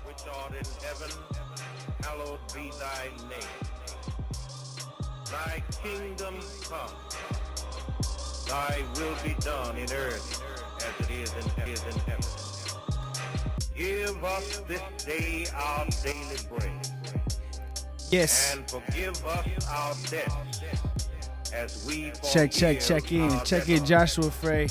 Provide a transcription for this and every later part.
which art in heaven, hallowed be thy name. Thy kingdom come, thy will be done in earth as it is in heaven. Give us this day our daily bread. Yes. And forgive us our debts as we Check in. Joshua Frey,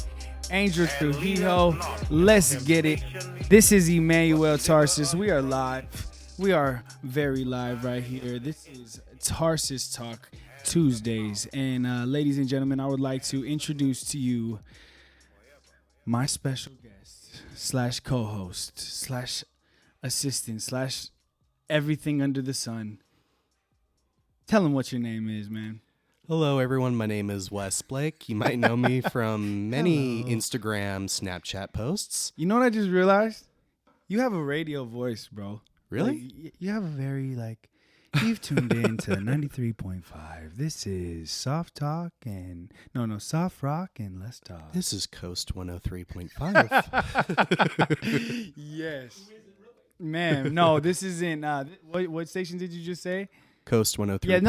Angel Trujillo. Let's get it. This is Emmanuel Tarsus. We are live. We are very live right here. This is Tarsus Talk Tuesdays. And ladies and gentlemen, I would like to introduce to you my special guest slash co-host slash assistant slash everything under the sun. Tell him what your name is, man. Hello, everyone. My name is Wes Blake. You might know me from many Instagram, Snapchat posts. You know what I just realized? You have a radio voice, bro. Really? Like, you have a very, you've tuned in to 93.5. This is Soft Talk and, Soft Rock and Let's Talk. This is Coast 103.5. Yes. Man, no, this isn't, what station did you just say? Coast 103.5. Yeah,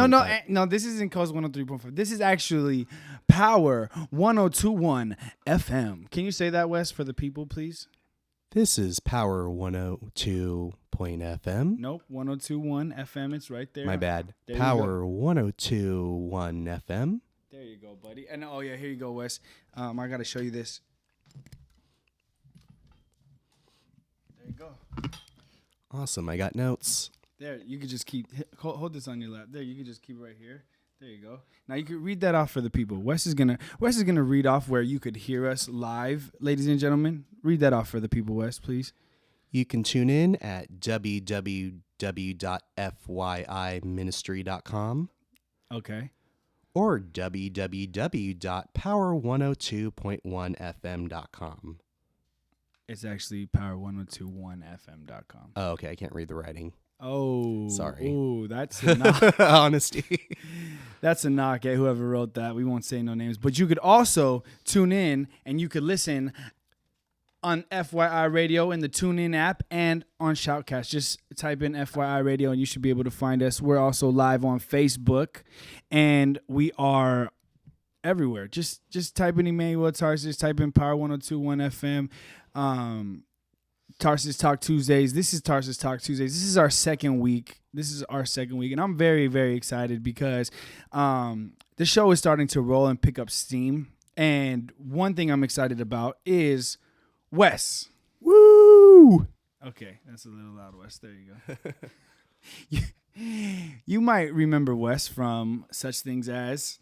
no, this isn't Coast 103.5. This is actually Power 102.1 FM. Can you say that, Wes, for the people, please? This is Power 102.FM. Nope, 102.1 FM. It's right there. My bad. There Power 102.1 FM. There you go, buddy. And here you go, Wes. I got to show you this. There you go. Awesome. I got notes. There, you could just hold this on your lap. There, you could just keep it right here. There you go. Now you can read that off for the people. Wes is gonna read off where you could hear us live, ladies and gentlemen. Read that off for the people, Wes, please. You can tune in at www.fyiministry.com. Okay. Or www.power102.1fm.com. It's actually power1021fm.com. Oh, okay. I can't read the writing. Oh, sorry. Oh, that's a knock. Honesty. That's a knock at whoever wrote that. We won't say no names, but you could also tune in and you could listen on FYI Radio in the TuneIn app and on Shoutcast. Just type in FYI Radio and you should be able to find us. We're also live on Facebook and we are everywhere. Just type in Emmanuel Tarsus, type in Power 102.1 FM. Tarsus Talk Tuesdays. This is Tarsus Talk Tuesdays. This is our second week. And I'm very, very excited because the show is starting to roll and pick up steam. And one thing I'm excited about is Wes. Woo! Okay, that's a little loud, Wes. There you go. You might remember Wes from such things as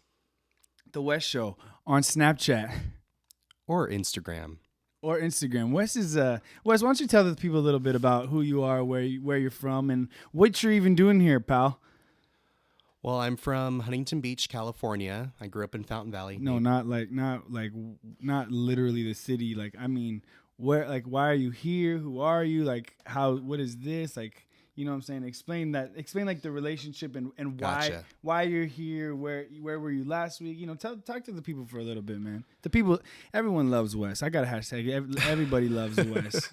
The Wes Show on Snapchat. Or Instagram. Wes why don't you tell the people a little bit about who you are, where you're from, and what you're even doing here, pal? Well, I'm from Huntington Beach, California. I grew up in Fountain Valley. No, not literally the city. Like, I mean, where? Like, why are you here? Who are you? Like, how? What is this? Like, you know what I'm saying? Explain like the relationship and Gotcha. why you're here. Where were you last week? You know, talk to the people for a little bit, man. The people, everyone loves Wes. I got a hashtag. Everybody loves Wes.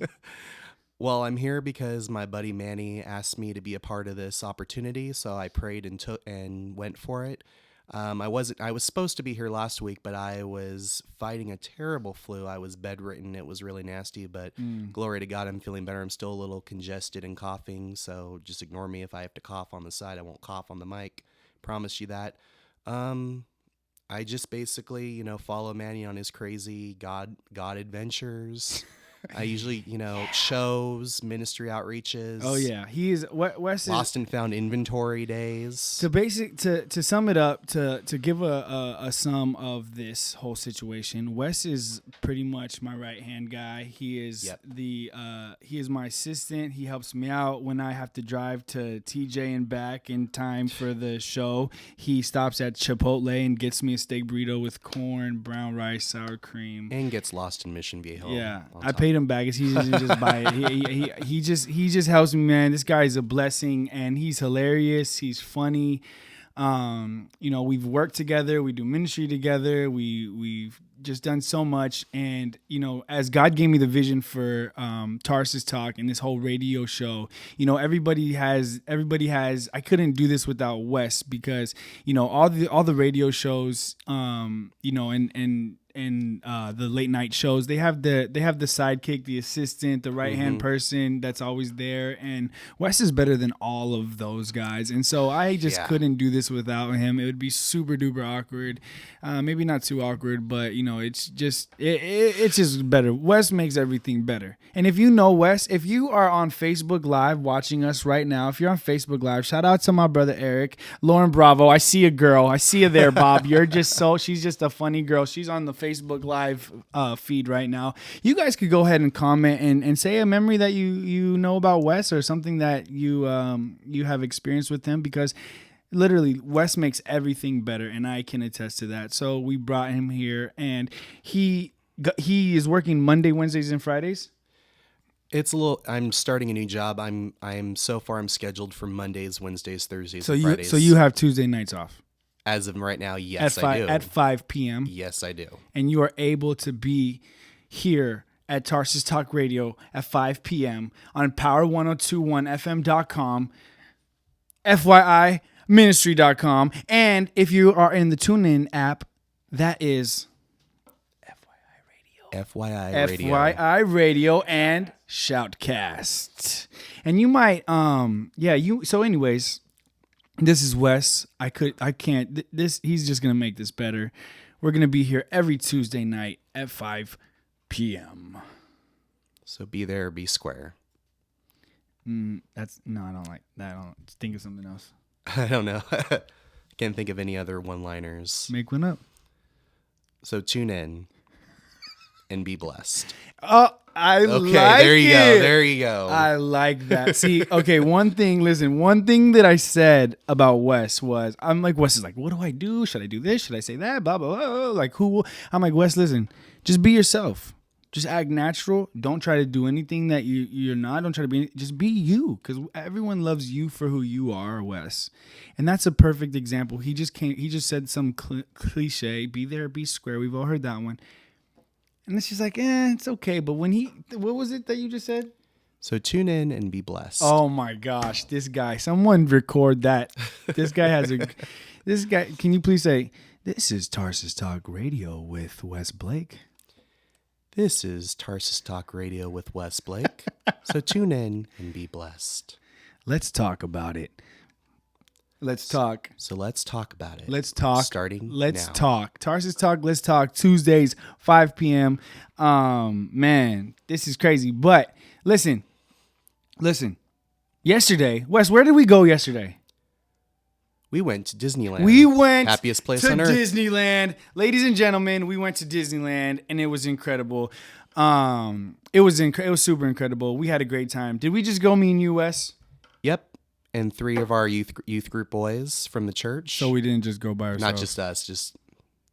Well, I'm here because my buddy Manny asked me to be a part of this opportunity, so I prayed and went for it. I was supposed to be here last week, but I was fighting a terrible flu. I was bedridden. It was really nasty, but glory to God, I'm feeling better. I'm still a little congested and coughing, so just ignore me. If I have to cough on the side, I won't cough on the mic. Promise you that. I just basically, follow Manny on his crazy God adventures. I usually, shows, ministry outreaches. Oh yeah, he is. Wes is lost and found inventory days. To sum it up, to give a sum of this whole situation, Wes is pretty much my right hand guy. He is he is my assistant. He helps me out when I have to drive to TJ and back in time for the show. He stops at Chipotle and gets me a steak burrito with corn, brown rice, sour cream, and gets lost in Mission Viejo. Yeah, I paid him back. He doesn't just buy it. He just helps me, man. This guy is a blessing, and he's hilarious. He's funny. We've worked together. We do ministry together. We've just done so much. And, as God gave me the vision for Tarsus Talk and this whole radio show, everybody has, I couldn't do this without Wes because, all the radio shows, and the late night shows, they have the sidekick, the assistant, the right hand person that's always there, and Wes is better than all of those guys, and so I just couldn't do this without him. It would be super duper awkward, maybe not too awkward, but it's just it's just better. Wes makes everything better. And if you know Wes, if you are on Facebook Live watching us right now, if you're on Facebook Live, shout out to my brother Eric, Lauren Bravo. I see a girl. I see you there, Bob. She's just a funny girl. She's on the Facebook Live feed right now. You guys could go ahead and comment and say a memory that you know about Wes or something that you have experienced with him, because literally Wes makes everything better, and I can attest to that. So we brought him here, and he is working Monday, Wednesdays, and Fridays. I'm starting a new job. I'm scheduled for Mondays, Wednesdays, Thursdays, and Fridays. So you have Tuesday nights off. As of right now, yes, I do. At 5 p.m. Yes, I do. And you are able to be here at Tarsus Talk Radio at 5 p.m. on power1021fm.com, FYI ministry.com. And if you are in the TuneIn app, that is FYI Radio and Shoutcast. And you might so anyways, this is Wes. He's just going to make this better. We're going to be here every Tuesday night at 5 p.m. So be there, be square. I don't like that. I don't think of something else. I don't know. Can't think of any other one-liners. Make one up. So tune in and be blessed. Oh, there you go. I like that. See, okay, one thing that I said about Wes was, I'm like, Wes is like, what do I do? Should I do this? Should I say that? Blah, blah, blah. Like, who? I'm like, Wes, listen, just be yourself. Just act natural. Don't try to do anything that you're not. Don't try to be, just be you, because everyone loves you for who you are, Wes. And that's a perfect example. He just said some cliche, be there, be square. We've all heard that one. And it's just like, it's okay. But when what was it that you just said? So tune in and be blessed. Oh my gosh, this guy, someone record that. This guy can you please say, this is Tarsus Talk Radio with Wes Blake. This is Tarsus Talk Radio with Wes Blake. So tune in and be blessed. Let's talk about it. Let's talk. So let's talk about it. Let's talk. Let's talk. Tarsus Talk, let's talk. Tuesdays, 5 p.m. Man, this is crazy. But listen. Yesterday, Wes, where did we go yesterday? We went to Disneyland. We went happiest place to on earth. Disneyland. Ladies and gentlemen, we went to Disneyland, and it was incredible. It was super incredible. We had a great time. Did we just go, me and you, Wes? Yep. And 3 of our youth group boys from the church. So we didn't just go by ourselves. Not just us,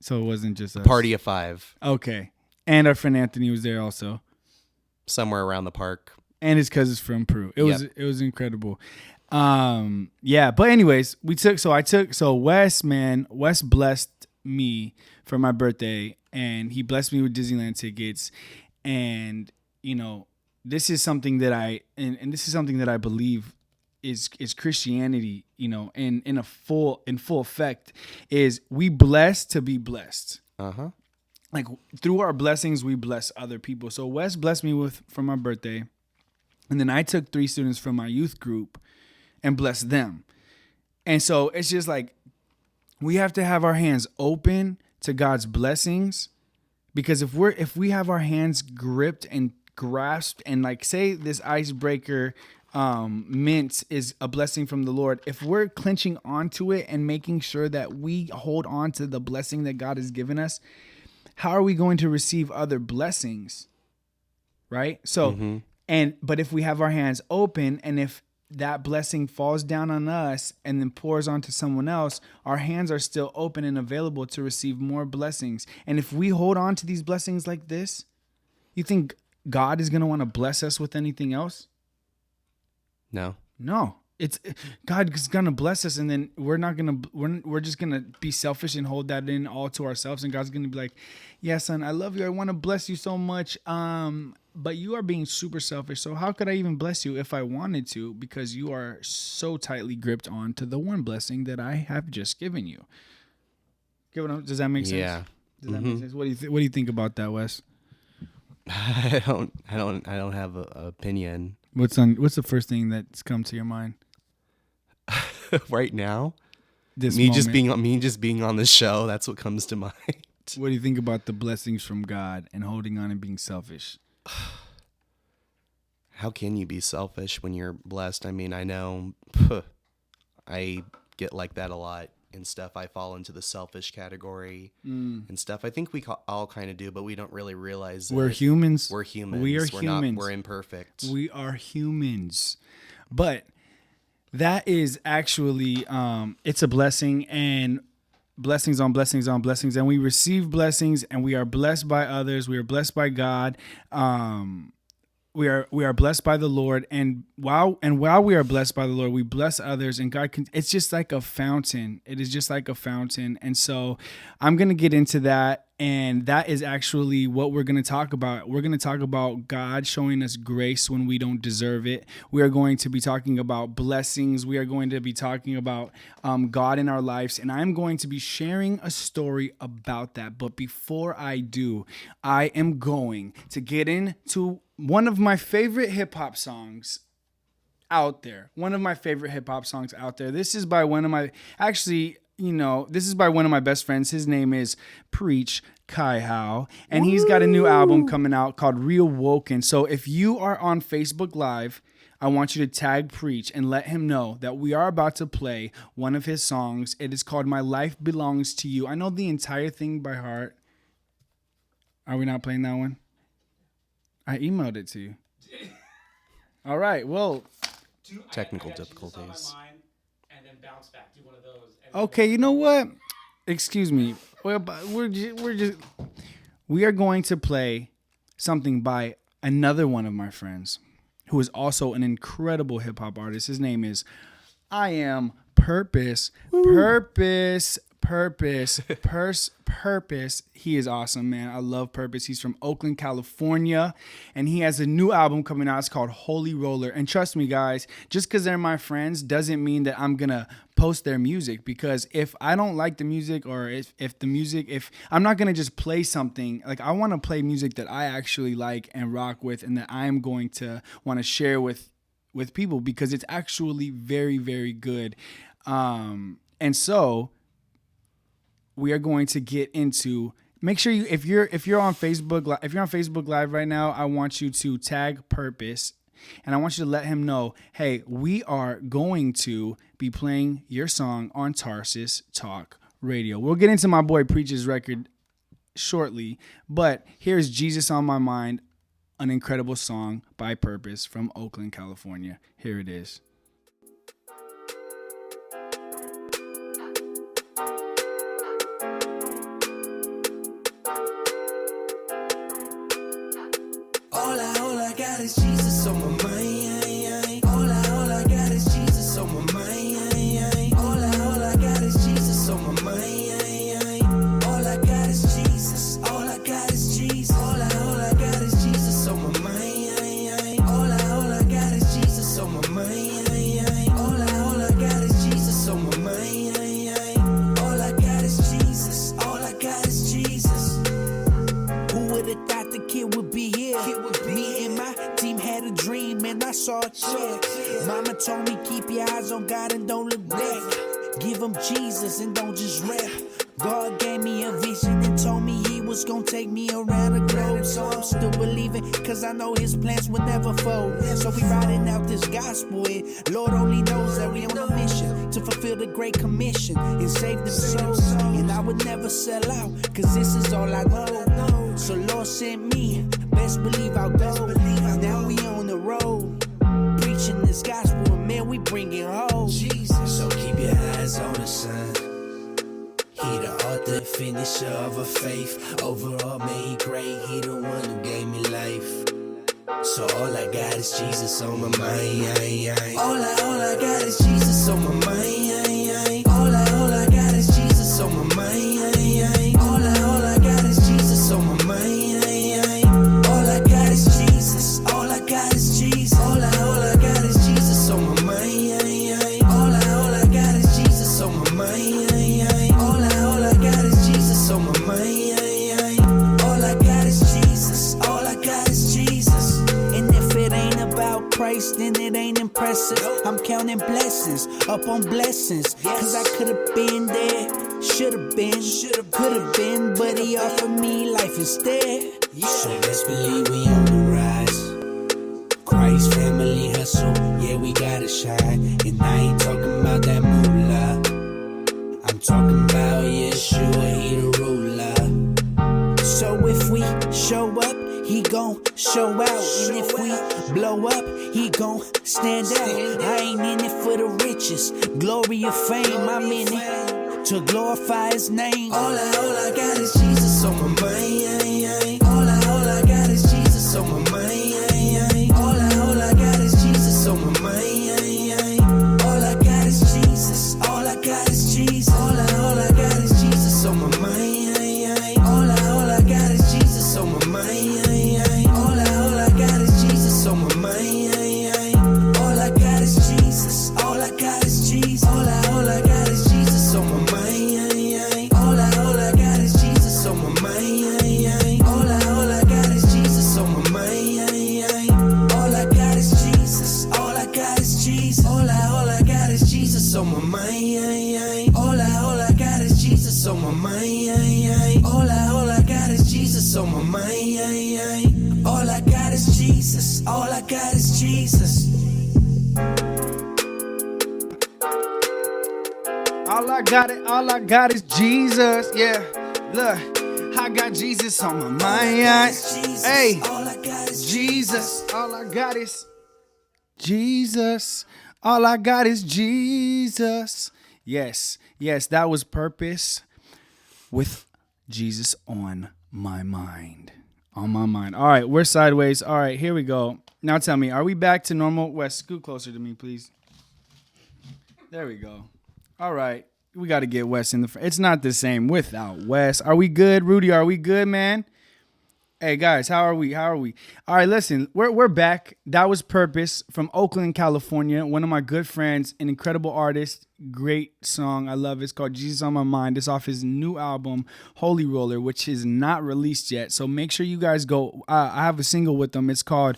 so it wasn't just us. Party of 5. Okay. And our friend Anthony was there also. Somewhere around the park. And his cousins from Peru. It was incredible. But anyways, Wes blessed me for my birthday, and he blessed me with Disneyland tickets. And, this is something that I believe is Christianity, in full effect, is we bless to be blessed. Uh-huh. Like, through our blessings, we bless other people. So Wes blessed me for my birthday. And then I took 3 students from my youth group and blessed them. And so it's just like, we have to have our hands open to God's blessings, because if we have our hands gripped and grasped, and like, say this icebreaker mint is a blessing from the Lord, if we're clenching onto it and making sure that we hold on to the blessing that God has given us, how are we going to receive other blessings? Right? So, but if we have our hands open, and if that blessing falls down on us and then pours onto someone else, our hands are still open and available to receive more blessings. And if we hold on to these blessings like this, you think God is going to want to bless us with anything else? No. It's God is gonna bless us, and then we're just gonna be selfish and hold that in all to ourselves, and God's gonna be like, "Yeah, son, I love you. I want to bless you so much. But you are being super selfish. So how could I even bless you if I wanted to? Because you are so tightly gripped on to the one blessing that I have just given you." Does that make sense? Yeah. Does that make sense? What do you think about that, Wes? I don't have an opinion What's the first thing that's come to your mind? right now. This Me moment. just being on the show. That's what comes to mind. What do you think about the blessings from God and holding on and being selfish? How can you be selfish when you're blessed? I mean, I know I get like that a lot and stuff. I fall into the selfish category and stuff. I think we all kind of do, but we don't really realize We're humans. We're humans. We are We're humans. We're imperfect. We are humans. But that is actually, it's a blessing, and blessings on blessings on blessings. And we receive blessings, and we are blessed by others. We are blessed by God. We are blessed by the Lord, and while we are blessed by the Lord, we bless others, and God can. It's just like a fountain. It is just like a fountain, and so I'm gonna get into that, and that is actually what we're gonna talk about. We're gonna talk about God showing us grace when we don't deserve it. We are going to be talking about blessings. We are going to be talking about God in our lives, and I'm going to be sharing a story about that. But before I do, I am going to get into one of my favorite hip hop songs out there. This is by one of my, this is by one of my best friends. His name is Preach Kai How, and he's got a new album coming out called Reawoken. So if you are on Facebook Live, I want you to tag Preach and let him know that we are about to play one of his songs. It is called My Life Belongs to You. I know the entire thing by heart. Are we not playing that one? I emailed it to you. All right. Well, Technical difficulties. And then bounce back. Do one of those. okay. You know what? Excuse me. We are going to play something by another one of my friends, who is also an incredible hip hop artist. His name is I Am Purpose. Purpose. He is awesome, man. I love Purpose. He's from Oakland, California, and he has a new album coming out. It's called Holy Roller. And trust me, guys, just because they're my friends doesn't mean that I'm gonna post their music, because if I don't like the music, or if I'm not gonna just play something, like I want to play music that I actually like and rock with, and that I'm going to want to share with people, because it's actually very, very good. And so we are going to get into. Make sure you, if you're on Facebook Live right now, I want you to tag Purpose, and I want you to let him know, hey, we are going to be playing your song on Tarsus Talk Radio. We'll get into my boy Preach's record shortly, but here's Jesus on My Mind, an incredible song by Purpose from Oakland, California. Here it is. All I got is Jesus on my mind. All I got is Jesus on my mind. All I got is Jesus on my mind. All I got is Jesus. All I got is Jesus. All I got is Jesus on my mind. All I got is Jesus on my mind. All I got is Jesus on my mind. All I got is Jesus. All I got is Jesus. Who would have thought the kid would be here? Me and my team had a dream and I saw it clear. Mama told me keep your eyes on God and don't look back. Give him Jesus and don't just rap. God gave me a vision and told me he was gonna take me around the globe. So I'm still believing, cause I know his plans will never fold. So we riding out this gospel, and Lord only knows that we on a mission to fulfill the great commission and save them souls. And I would never sell out, cause this is all I know. So Lord sent me, best believe I'll go. Now we on the road, preaching this gospel, and man, we bringing hope. Jesus. So keep your eyes on the sun. He the author and finisher of a faith. Overall, man, he great. He the one who gave me life. So So all I got is Jesus on my mind. All I got is Jesus on my mind. All I got is Jesus on my mind. All I got is Jesus on my mind. All I got is Jesus. All I got is Jesus. All I got is Jesus on my mind. All I got is Jesus on my mind. All I got is Jesus on my mind. All I got is Jesus. All I got is Jesus. And if it ain't about Christ, then it ain't impressive. I'm counting blessings up on blessings. Cause I could've been there, should've been, could've been, but he offered me life instead. So let's believe we on the rise. Christ family hustle, yeah, we gotta shine. And I ain't talking about that moolah. I'm talking about Yeshua, he the ruler. So if we show up, he gon' show out. And if we blow up, he gon' stand out. I ain't in it for the riches, glory or fame. I'm in it to glorify his name. All I got is Jesus on my mind. All I got is Jesus on my mind. All I got is Jesus on my mind. All I got is Jesus. All I got is Jesus. All I got is Jesus on my mind. All I got is Jesus on my mind. All I got is Jesus on my mind. All I got is Jesus. All I got is Jesus. All I got is Jesus on my mind. All I got is Jesus on my mind. All I got is Jesus on my mind. All I got is Jesus. All I got is Jesus. All I got is Jesus on my mind. All I got is Jesus on my mind. All I got is Jesus on my mind. All I got is Jesus. All I got is Jesus. All I got is Jesus. Yeah, look, I got Jesus on my mind. Hey, Jesus. All I got is Jesus. All I got is Jesus. Yes, that was Purpose with Jesus on my mind. On my mind. All right, we're sideways. All right, here we go. Now tell me, are we back to normal? Wes, scoot closer to me, please. There we go. All right, we got to get Wes in the front. It's not the same without Wes. Are we good, Rudy? Are we good, man? Hey guys, how are we? All right, listen, we're back. That was Purpose from Oakland, California. One of my good friends, an incredible artist, great song. I love it. It's called Jesus on My Mind. It's off his new album, Holy Roller, which is not released yet. So make sure you guys go. I have a single with him. It's called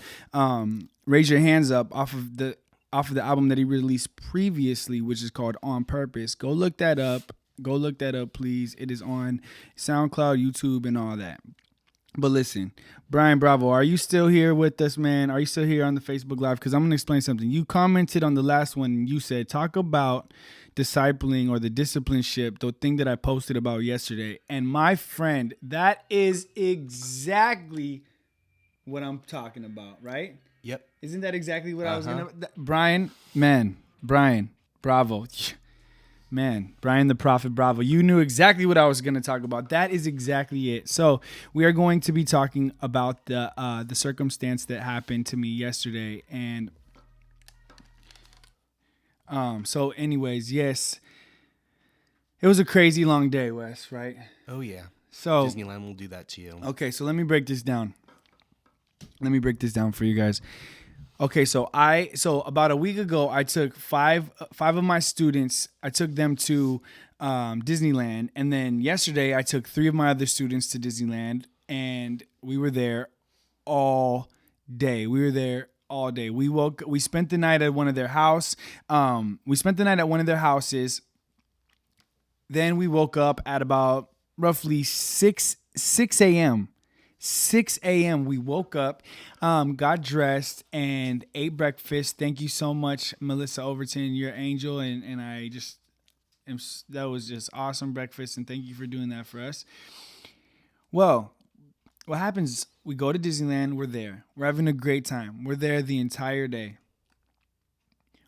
Raise Your Hands Up off of the album that he released previously, which is called On Purpose. Go look that up. Please. It is on SoundCloud, YouTube, and all that. But listen, Brian Bravo, are you still here with us, man? Are you still here on the Facebook Live? Because I'm going to explain something. You commented on the last one, and you said, talk about discipling or the discipleship, the thing that I posted about yesterday. And my friend, that is exactly what I'm talking about, right? Yep. Isn't that exactly what I was going to... Brian, Bravo. Man, Brian the Prophet Bravo, you knew exactly what I was going to talk about. That is exactly it. So we are going to be talking about the circumstance that happened to me yesterday. And so anyways, yes, it was a crazy long day, Wes, right? Oh, yeah. So Disneyland will do that to you. Okay, so let me break this down. For you guys. Okay, so about a week ago, I took five of my students. I took them to Disneyland, and then yesterday I took 3 of my other students to Disneyland, and we were there all day. We spent the night at one of their houses. Then we woke up at about roughly 6 a.m. 6 a.m. we woke up, got dressed, and ate breakfast. Thank you so much, Melissa Overton. You're an angel, and I just that was just awesome breakfast, and thank you for doing that for us. Well, what happens, we go to Disneyland, we're there. We're having a great time. We're there the entire day.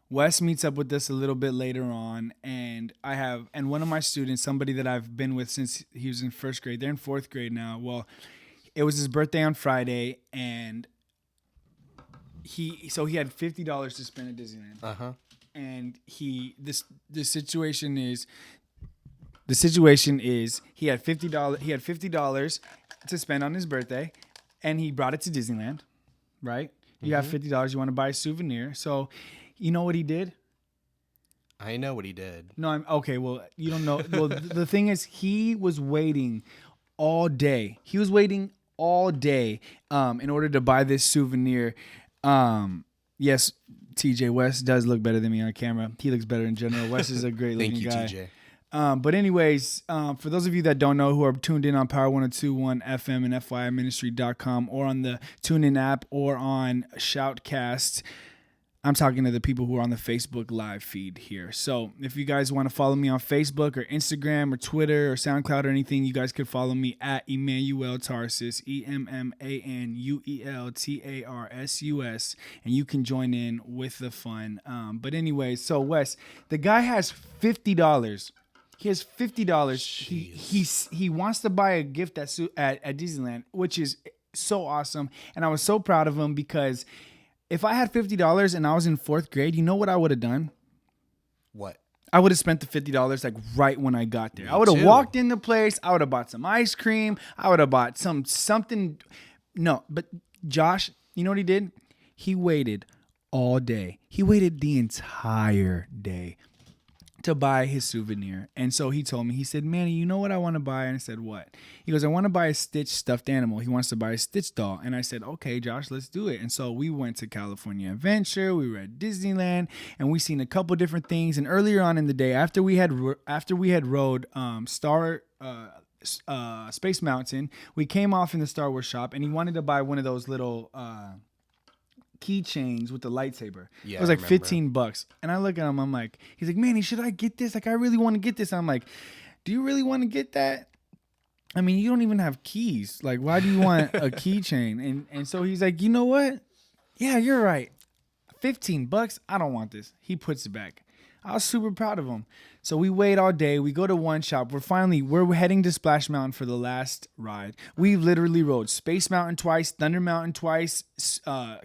Wes meets up with us a little bit later on, and one of my students, somebody that I've been with since he was in first grade, they're in fourth grade now. Well, it was his birthday on Friday, and he had $50 to spend at Disneyland. And the situation is he had $50 to spend on his birthday, and he brought it to Disneyland, right? You have $50, you want to buy a souvenir. So you know what he did? I know what he did. No, I'm okay. Well, you don't know. Well, the thing is, he was waiting all day. He was waiting all day in order to buy this souvenir. Yes, TJ West does look better than me on camera. He looks better in general. West is a great looking Thank you, guy. TJ. But anyways, for those of you that don't know, who are tuned in on Power 102.1 FM and FYIministry.com, or on the TuneIn app, or on Shoutcast, I'm talking to the people who are on the Facebook live feed here. So if you guys want to follow me on Facebook or Instagram or Twitter or SoundCloud or anything, you guys could follow me at Emmanuel Tarsus, EMMANUELTARSUS, and you can join in with the fun. But anyways, so Wes, the guy has $50. He has $50. He wants to buy a gift at Disneyland, which is so awesome. And I was so proud of him, because if I had $50 and I was in 4th grade, you know what I would have done? What? I would have spent the $50 like right when I got there. Me I would have too. walked in the place. I would have bought some ice cream. I would have bought something. No, but Josh, you know what he did? He waited all day. He waited the entire day to buy his souvenir. And so he told me, he said, Manny, you know what I want to buy? And I said, what? He goes, I want to buy a Stitch stuffed animal. He wants to buy a Stitch doll. And I said, okay, Josh, let's do it. And so we went to California Adventure. We were at Disneyland, and we seen a couple different things. And earlier on in the day, after we had rode Space Mountain, we came off in the Star Wars shop, and he wanted to buy one of those little keychains with the lightsaber. Yeah, it was I like remember. $15. And I look at him, I'm like, he's like, Manny, should I get this? Like, I really want to get this. And I'm like, do you really want to get that? I mean, you don't even have keys. Like, why do you want a keychain? And so he's like, you know what? Yeah, you're right. $15. I don't want this. He puts it back. I was super proud of him. So we wait all day. We go to one shop. We're heading to Splash Mountain for the last ride. We literally rode Space Mountain twice, Thunder Mountain twice,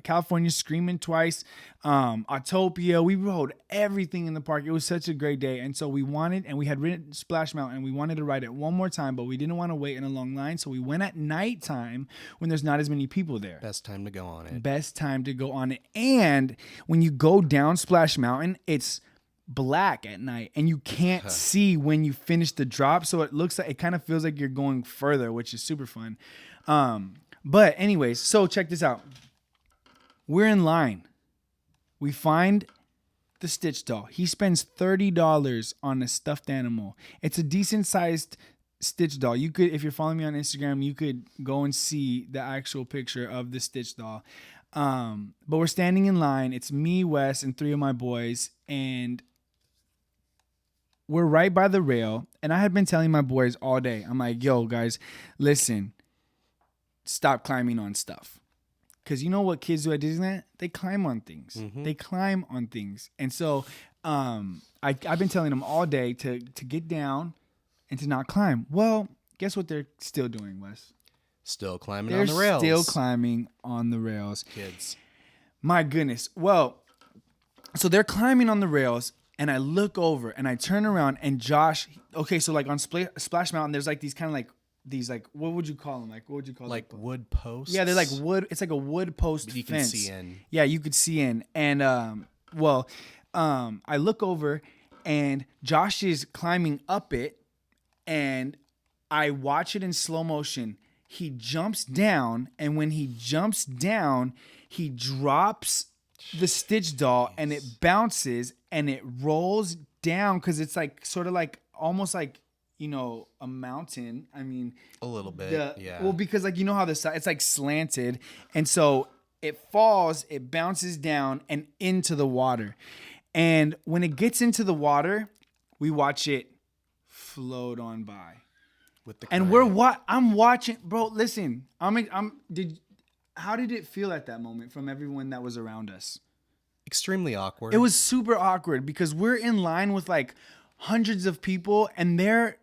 California Screaming twice, Autopia. We rode everything in the park. It was such a great day. And so we had ridden Splash Mountain, and we wanted to ride it one more time, but we didn't want to wait in a long line. So we went at nighttime when there's not as many people there. Best time to go on it. Best time to go on it. And when you go down Splash Mountain, it's black at night, and you can't see when you finish the drop, so it kind of feels like you're going further, which is super fun. But anyways, so check this out. We're in line. We find the Stitch doll. He spends $30 on a stuffed animal. It's a decent sized Stitch doll. You could, if you're following me on Instagram, you could go and see the actual picture of the Stitch doll. But we're standing in line. It's me, Wes, and 3 of my boys, and we're right by the rail. And I had been telling my boys all day, I'm like, yo, guys, listen, stop climbing on stuff. Because you know what kids do at Disneyland? They climb on things. Mm-hmm. They climb on things. And so I've been telling them all day to get down and to not climb. Well, guess what they're still doing, Wes? Still climbing on the rails. They're still climbing on the rails. Kids. My goodness. Well, so they're climbing on the rails, and I look over, and I turn around, and Josh, okay, so like on Splash Mountain, there's like these kind of like, these like, what would you call them? Like, what would you call them? Like wood posts? Yeah, they're like wood. It's like a wood post you fence. can see in. Yeah, you could see in. And, I look over, and Josh is climbing up it, and I watch it in slow motion. He jumps down, and when he jumps down, he drops the Stitch doll, and it bounces, and it rolls down, because it's like sort of like almost like, you know, a mountain. I mean, a little bit. Yeah. Well, because like, you know how the side, it's like slanted, and so it falls, it bounces down and into the water. And when it gets into the water, we watch it float on by. With the and I'm watching, bro. Listen, how did it feel at that moment from everyone that was around us? Extremely awkward. It was super awkward because we're in line with like hundreds of people, and they're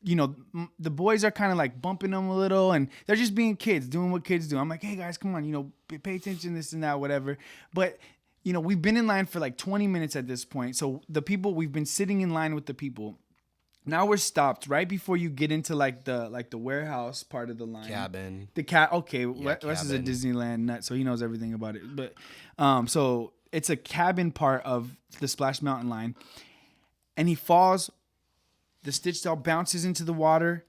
the boys are kind of like bumping them a little, and they're just being kids, doing what kids do. I'm like, hey guys, come on, pay attention, this and that, whatever. But we've been in line for like 20 minutes at this point. So we've been sitting in line with the people. Now we're stopped right before you get into like the warehouse part of the line. Cabin. Okay, Wes is a Disneyland nut, so he knows everything about it. But so it's a cabin part of the Splash Mountain line, and he falls. The Stitch doll bounces into the water,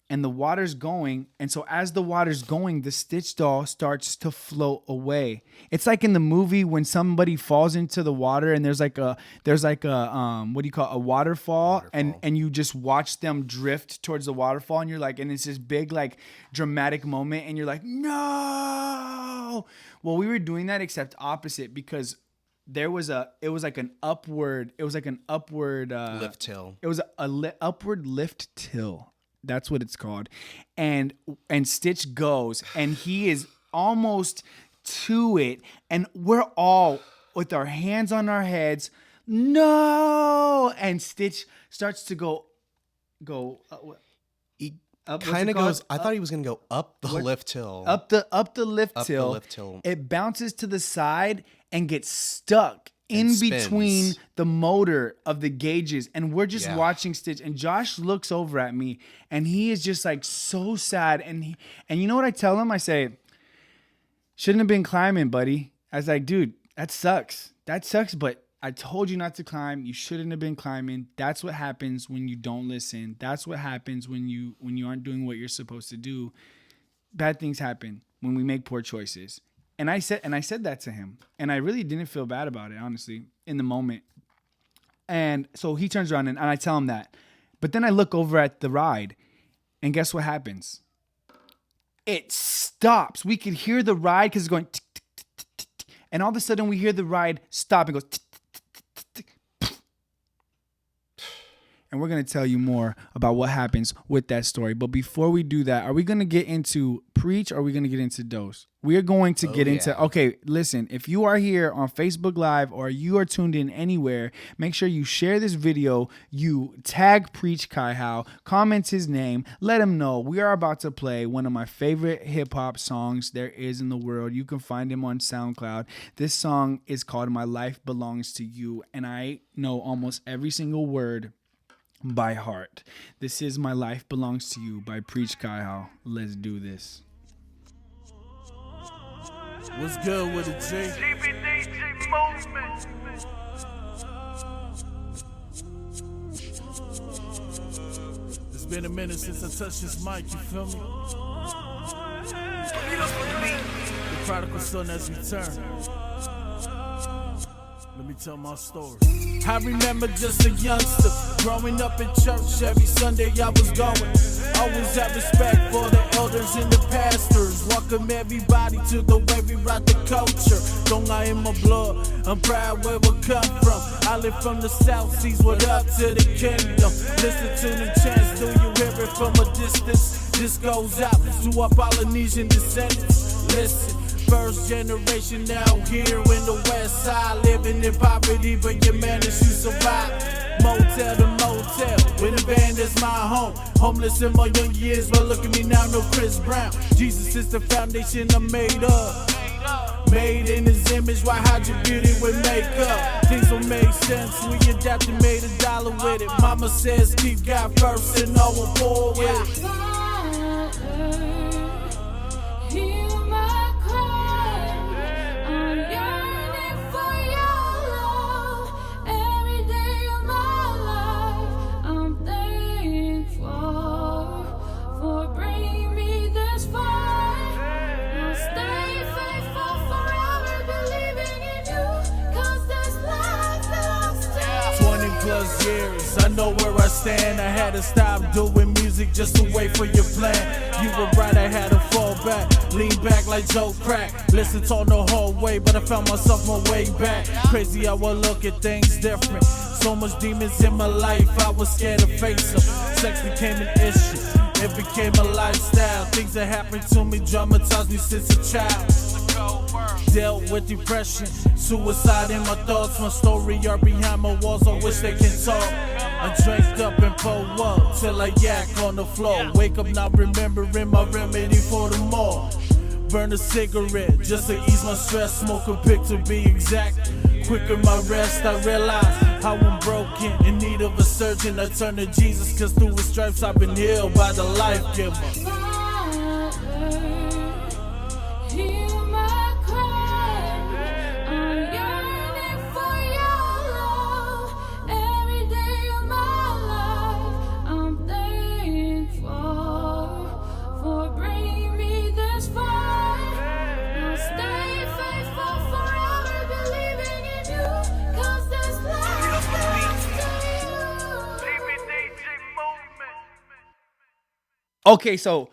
and the water's going. And so as the water's going, the Stitch doll starts to float away. It's like in the movie when somebody falls into the water and there's like a what do you call it? A waterfall. And you just watch them drift towards the waterfall, and you're like, and it's this big like dramatic moment, and you're like, no. Well, we were doing that except opposite, because it was like an upward lift till. It was upward lift till. That's what it's called. And Stitch goes, and he is almost to it, and we're all with our hands on our heads. No! And Stitch starts to go He kind of goes. I thought he was gonna go up the lift hill. Up the lift hill. It bounces to the side and gets stuck in between the motor of the gauges, and we're just watching Stitch. And Josh looks over at me, and he is just like so sad. And you know what I tell him? I say, "Shouldn't have been climbing, buddy." I was like, "Dude, that sucks. But I told you not to climb. You shouldn't have been climbing. That's what happens when you don't listen. That's what happens when you aren't doing what you're supposed to do. Bad things happen when we make poor choices." And I said that to him, and I really didn't feel bad about it, honestly, in the moment. And so he turns around and I tell him that. But then I look over at the ride, and guess what happens? It stops. We could hear the ride because it's going tick, tick, tick, tick, tick, tick. And all of a sudden we hear the ride stop and goes tick, tick, tick, tick, tick. And we're going to tell you more about what happens with that story. But before we do that, are we going to get into preach, or are we going to get into dose? We are going to get into, okay, listen, if you are here on Facebook Live or you are tuned in anywhere, make sure you share this video, you tag Preach Kai How, comment his name, let him know we are about to play one of my favorite hip-hop songs there is in the world. You can find him on SoundCloud. This song is called My Life Belongs to You, and I know almost every single word by heart. This is My Life Belongs to You by Preach Kai How. Let's do this. What's good with it, G? It's been a minute since I touched this mic, you feel me? The prodigal son has returned. Let me tell my story. I remember just a youngster growing up in church. Every Sunday I was going. Always have respect for the elders and the pastors. Welcome everybody to the way we rock the culture. Don't lie in my blood, I'm proud where we come from. I live from the South Seas, what up to the kingdom. Listen to the chants, do you hear it from a distance? This goes out to our Polynesian descendants. Listen. First generation out here in the west side, living in poverty, but you managed to survive. Motel to motel, with a band that's my home. Homeless in my young years, but look at me now, no Chris Brown. Jesus is the foundation I'm made of. Made in his image, why hide your beauty with makeup? Things don't make sense, we adapted, made $1 with it. Mama says keep God first and no one forward with it. Years, I know where I stand. I had to stop doing music just to wait for your plan. You were right, I had to fall back, lean back like Joe Crack. Listen to the whole way, but I found myself my way back. Crazy how I look at things different. So much demons in my life, I was scared to face them. Sex became an issue. It became a lifestyle. Things that happened to me traumatized me since a child. Dealt with depression, suicide in my thoughts. My story are behind my walls, I wish they can talk. I drank up and pull up till I yak on the floor. Wake up not remembering my remedy for the more. Burn a cigarette just to ease my stress. Smoke a pick to be exact. Quicker my rest, I realize how I'm broken, in need of a surgeon. I turn to Jesus, cause through his stripes I've been healed by the life giver. Hear my cry. I'm yearning for your love. Every day of my life, I'm thankful for bringing me this far. I'll stay faithful forever, believing in you, cause this life belongs to you. Okay, so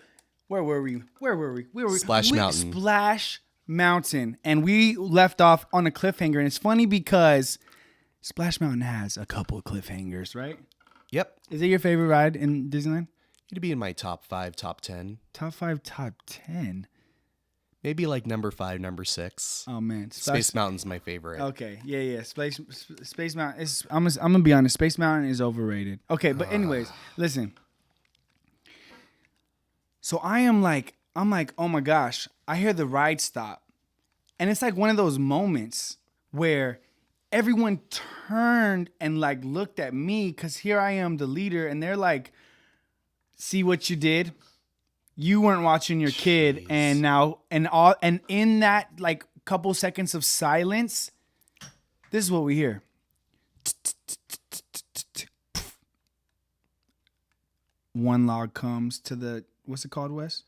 where were we? We were Splash Mountain. Splash Mountain, and we left off on a cliffhanger. And it's funny because Splash Mountain has a couple of cliffhangers, right? Yep. Is it your favorite ride in Disneyland? It'd be in my top 5, top 10. Top 5, top 10. Maybe like number 5, number 6. Oh man, Space Mountain's my favorite. Okay, yeah. Space Mountain is. I'm gonna be honest. Space Mountain is overrated. Okay, but anyways, listen. So I'm like, oh my gosh, I hear the ride stop. And it's like one of those moments where everyone turned and like looked at me because here I am, the leader, and they're like, see what you did? You weren't watching your kid, and now and in that like couple seconds of silence, this is what we hear. One log comes to the, what's it called, Wes?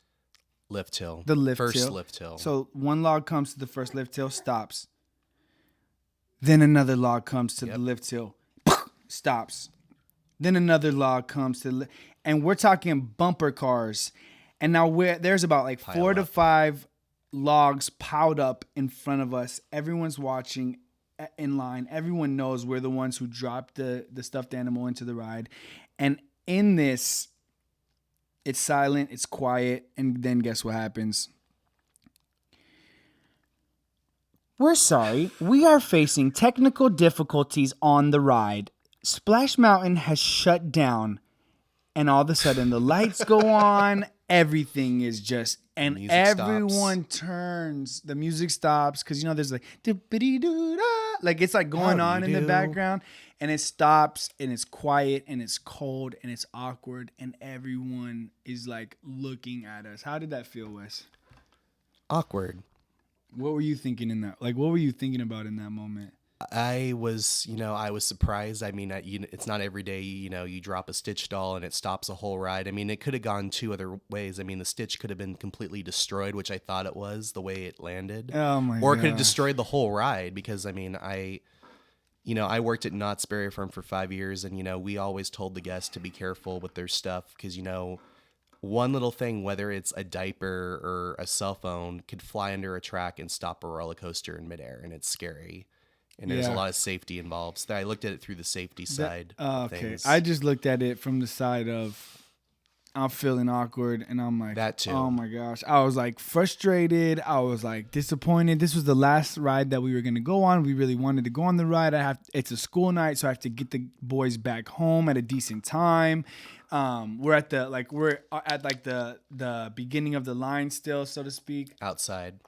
Lift hill. The lift First hill. lift hill. So one log comes to the first lift hill, stops. Then another log comes to the lift hill, stops. Then another log comes to, and we're talking bumper cars. And now there's about like 4 to 5 logs piled up in front of us. Everyone's watching in line. Everyone knows we're the ones who dropped the stuffed animal into the ride. And in this, it's silent, it's quiet, and then guess what happens? We're sorry, we are facing technical difficulties on the ride. Splash Mountain has shut down, and all of a sudden the lights go on, everything is just, and Music everyone turns, the music stops, because there's like, like it's like going on in the background. And it stops, and it's quiet, and it's cold, and it's awkward, and everyone is like looking at us. How did that feel, Wes? Awkward. What were you thinking in that? Like, what were you thinking about in that moment? I was surprised. I mean, it's not every day, you drop a Stitch doll and it stops a whole ride. I mean, it could have gone 2 other ways. I mean, the Stitch could have been completely destroyed, which I thought it was, the way it landed. Oh, my God. Or it could have destroyed the whole ride because, I mean, I worked at Knott's Berry Farm for 5 years, and, we always told the guests to be careful with their stuff because, one little thing, whether it's a diaper or a cell phone, could fly under a track and stop a roller coaster in midair, and it's scary. And there's a lot of safety involved. So I looked at it through the safety side of things. I just looked at it from the side of I'm feeling awkward, and I'm like, that too. Oh my gosh. I was like frustrated. I was like disappointed. This was the last ride that we were going to go on. We really wanted to go on the ride. It's a school night, so I have to get the boys back home at a decent time. We're at the beginning of the line still, so to speak. Outside.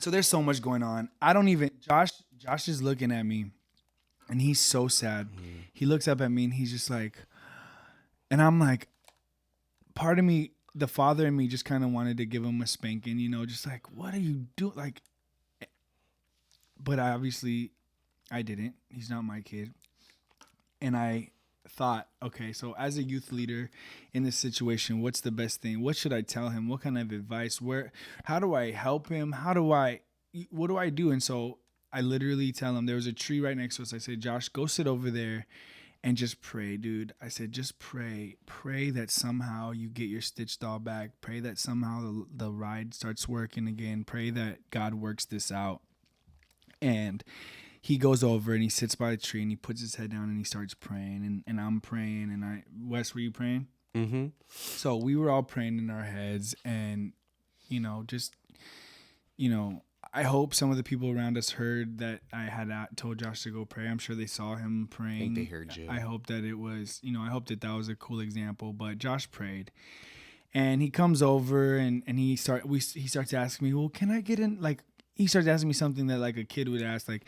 So there's so much going on. Josh is looking at me, and he's so sad. He looks up at me, and he's just like, and I'm like, part of me, the father in me just kind of wanted to give him a spanking, just like, what are you doing? Like, but I didn't. He's not my kid. And I thought, okay, so as a youth leader in this situation, what's the best thing? What should I tell him? What kind of advice? How do I help him? What do I do? And so I literally tell him, there was a tree right next to us. I said, Josh, go sit over there and just pray, dude. I said, just pray. Pray that somehow you get your Stitch doll back. Pray that somehow the ride starts working again. Pray that God works this out. And he goes over and he sits by the tree and he puts his head down and he starts praying. And I'm praying. And Wes, were you praying? Mm-hmm. So we were all praying in our heads, and just I hope some of the people around us heard that I had told Josh to go pray. I'm sure they saw him praying. I think they heard you. I hope that it was, I hope that was a cool example. But Josh prayed, and he comes over and he starts asking me, well, can I get in? Like, he starts asking me something that like a kid would ask, like,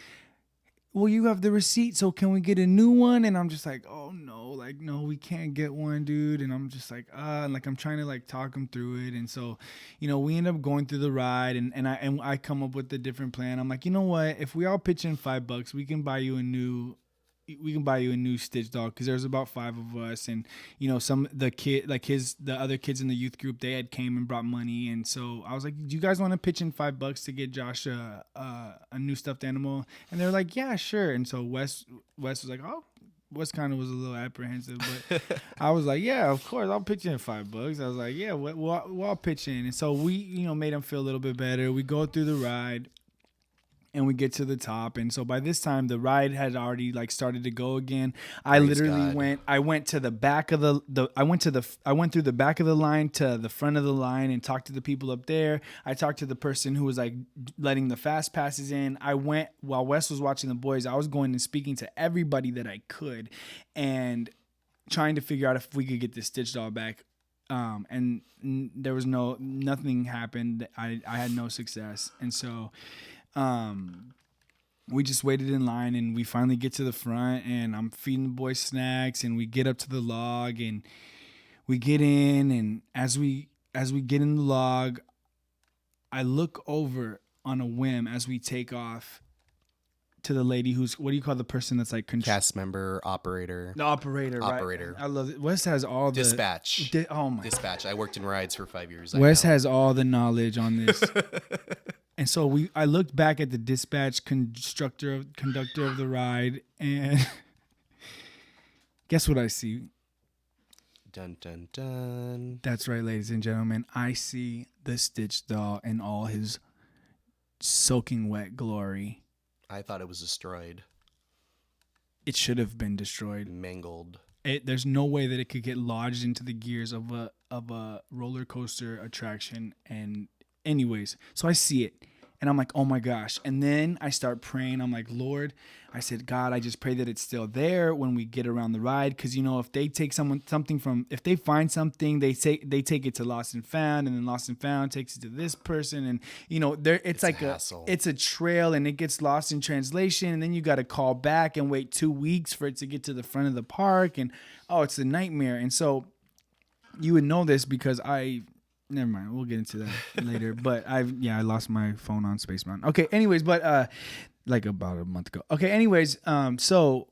well, you have the receipt, so can we get a new one? And I'm just like, oh no, like, no, we can't get one, dude. And I'm just like, and like I'm trying to like talk him through it. And so, we end up going through the ride, and I come up with a different plan. I'm like, you know what? If we all pitch in $5, we can buy you a new Stitch doll, because there's about 5 of us, and the other kids in the youth group, they had came and brought money. And so I was like, do you guys want to pitch in $5 to get Josh a new stuffed animal? And they're like, yeah, sure. And so Wes was like, oh, Wes kind of was a little apprehensive, but I was like, yeah, of course, I'll pitch in $5. I was like, yeah, we'll all pitch in. And so we made him feel a little bit better. We go through the ride, and we get to the top. And so by this time the ride had already like started to go again. I Praise literally God. I went to the back of I went through the back of the line to the front of the line and talked to the people up there. I talked to the person who was like letting the fast passes in. I went, while Wes was watching the boys, I was going and speaking to everybody that I could and trying to figure out if we could get this Stitch doll back. And there was nothing happened. I had no success. And so we just waited in line, and we finally get to the front, and I'm feeding the boys snacks, and we get up to the log, and we get in, and as we get in the log, I look over on a whim as we take off to the lady who's, what do you call the person that's like Cast member, operator. the operator, Operator. right? I love it. Wes has all the Dispatch. Oh my Dispatch. I worked in rides for 5 years. Wes has all the knowledge on this. And so I looked back at the dispatch conductor of the ride, and guess what I see? Dun, dun, dun. That's right, ladies and gentlemen. I see the Stitch doll in all his soaking wet glory. I thought it was destroyed. It should have been destroyed. Mangled. There's no way that it could get lodged into the gears of a roller coaster attraction. And anyways, so I see it, and I'm like, oh my gosh. And then I start praying. I'm like, Lord, I said, God, I just pray that it's still there when we get around the ride. Cause if they take if they find something, they take it to Lost and Found, and then Lost and Found takes it to this person. And it's like it's a trail, and it gets lost in translation. And then you got to call back and wait 2 weeks for it to get to the front of the park. And it's a nightmare. And so you would know this because never mind. We'll get into that later. But I lost my phone on Space Mountain. Okay. Anyways, but like about a month ago. Okay. Anyways, so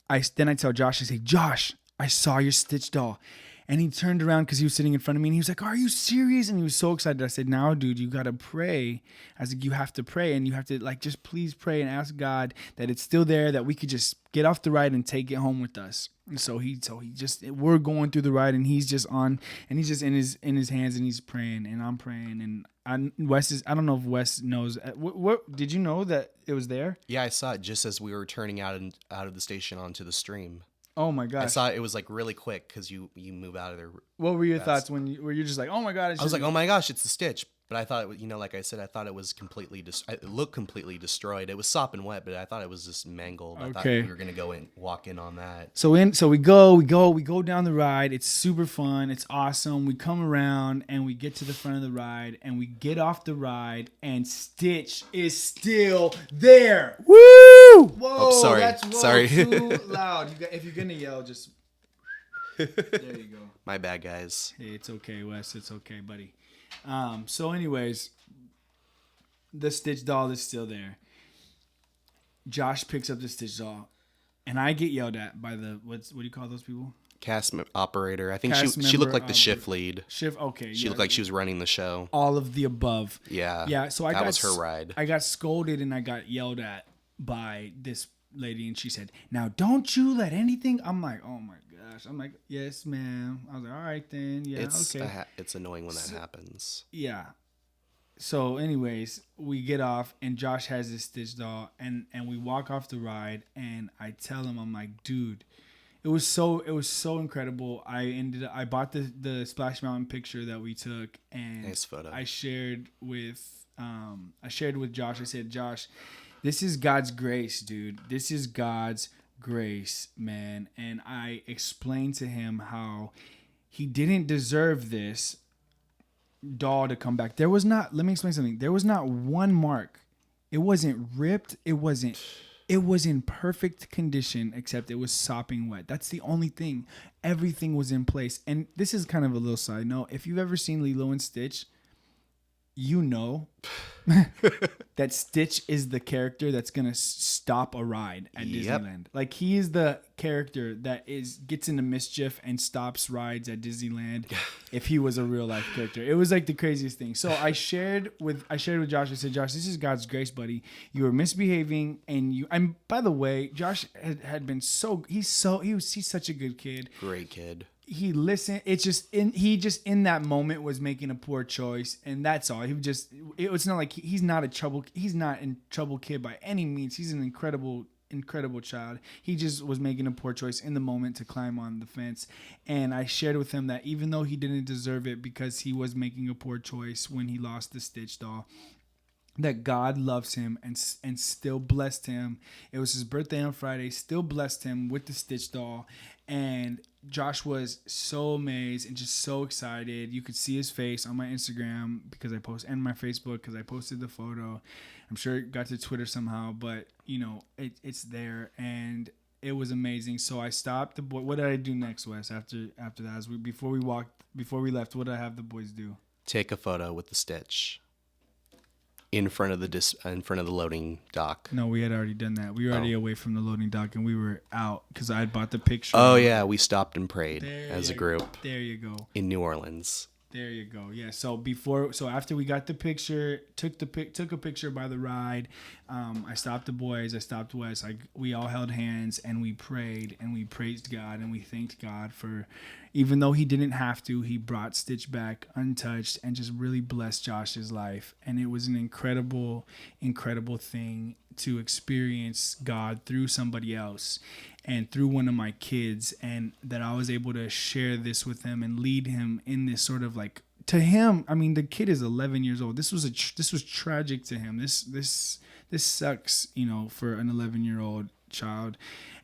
I tell Josh, I say, Josh, I saw your Stitch doll, and he turned around because he was sitting in front of me, and he was like, "Are you serious?" And he was so excited. I said, "Now, dude, you gotta pray. I was like, you have to pray, and you have to just please pray and ask God that it's still there, that we could just get off the ride and take it home with us." And so we're going through the ride, and he's just on, and he's just in his hands, and he's praying, and I'm praying, and I don't know if Wes knows. What did you know that it was there? Yeah, I saw it just as we were turning out of the station onto the stream. Oh my gosh! I saw it was like really quick because you move out of there. What were your thoughts when you're just like, oh my god? I was like, oh my gosh, it's the Stitch. But I thought it was, like I said, I thought it was it looked completely destroyed. It was sopping wet, but I thought it was just mangled. I thought we were gonna walk in on that. So we go down the ride. It's super fun. It's awesome. We come around and we get to the front of the ride, and we get off the ride, and Stitch is still there. Woo! Whoa! Oh, sorry. Sorry. Too loud. If you're gonna yell, just there you go. My bad, guys. Hey, it's okay, Wes. It's okay, buddy. So anyways, the Stitch doll is still there. Josh picks up the Stitch doll, and I get yelled at by what do you call those people? Cast operator. I think she looked like the shift lead. Okay. She looked like she was running the show. All of the above. Yeah. Yeah. So that was her ride. I got scolded and I got yelled at by this lady, and she said, "Now don't you let anything." I'm like, oh my gosh. I'm like, yes, ma'am. I was like, all right then. Yeah. Okay. It's annoying when that happens. Yeah. So anyways, we get off, and Josh has this Stitch doll, and we walk off the ride, and I tell him, I'm like, dude, It was so incredible. I bought the Splash Mountain picture that we took, and Nice photo. I shared with Josh. I said, Josh, this is God's grace, dude. This is God's grace, man. And I explained to him how he didn't deserve this doll to come back. Let me explain something. There was not one mark. It wasn't ripped. It was in perfect condition, except it was sopping wet. That's the only thing. Everything was in place. And this is kind of a little side note. If you've ever seen Lilo and Stitch, you know that Stitch is the character that's gonna stop a ride at Disneyland. Like, he is the character that gets into mischief and stops rides at Disneyland. If he was a real life character, it was like the craziest thing. So I shared with Josh. I said, Josh, this is God's grace, buddy. You were misbehaving, and by the way, Josh had been he's such a good kid. Great kid. He listened. He just in that moment was making a poor choice, and that's all. It's not like he's not in trouble kid by any means. He's an incredible child. He just was making a poor choice in the moment to climb on the fence. And I shared with him that even though he didn't deserve it because he was making a poor choice when he lost the Stitch doll, that God loves him and still blessed him. It was his birthday on Friday, still blessed him with the Stitch doll. And Josh was so amazed and just so excited. You could see his face on my Instagram and my Facebook because I posted the photo. I'm sure it got to Twitter somehow, but it's there, and it was amazing. So I stopped the boy. What did I do next, Wes? After that, before we left, what did I have the boys do? Take a photo with the Stitch in front of the loading dock. No, we had already done that. We were already away from the loading dock, and we were out because I had bought the picture. Oh yeah, we stopped and prayed as a group. There you go. In New Orleans. There you go. Yeah. So after we got the picture, took a picture by the ride. I stopped the boys. I stopped Wes. We all held hands and we prayed and we praised God and we thanked God for, even though he didn't have to, he brought Stitch back untouched and just really blessed Josh's life. And it was an incredible, incredible thing to experience God through somebody else and through one of my kids, and that I was able to share this with him and lead him in this sort of like, to him, I mean, the kid is 11 years old. This was tragic to him. This sucks, for an 11-year-old child.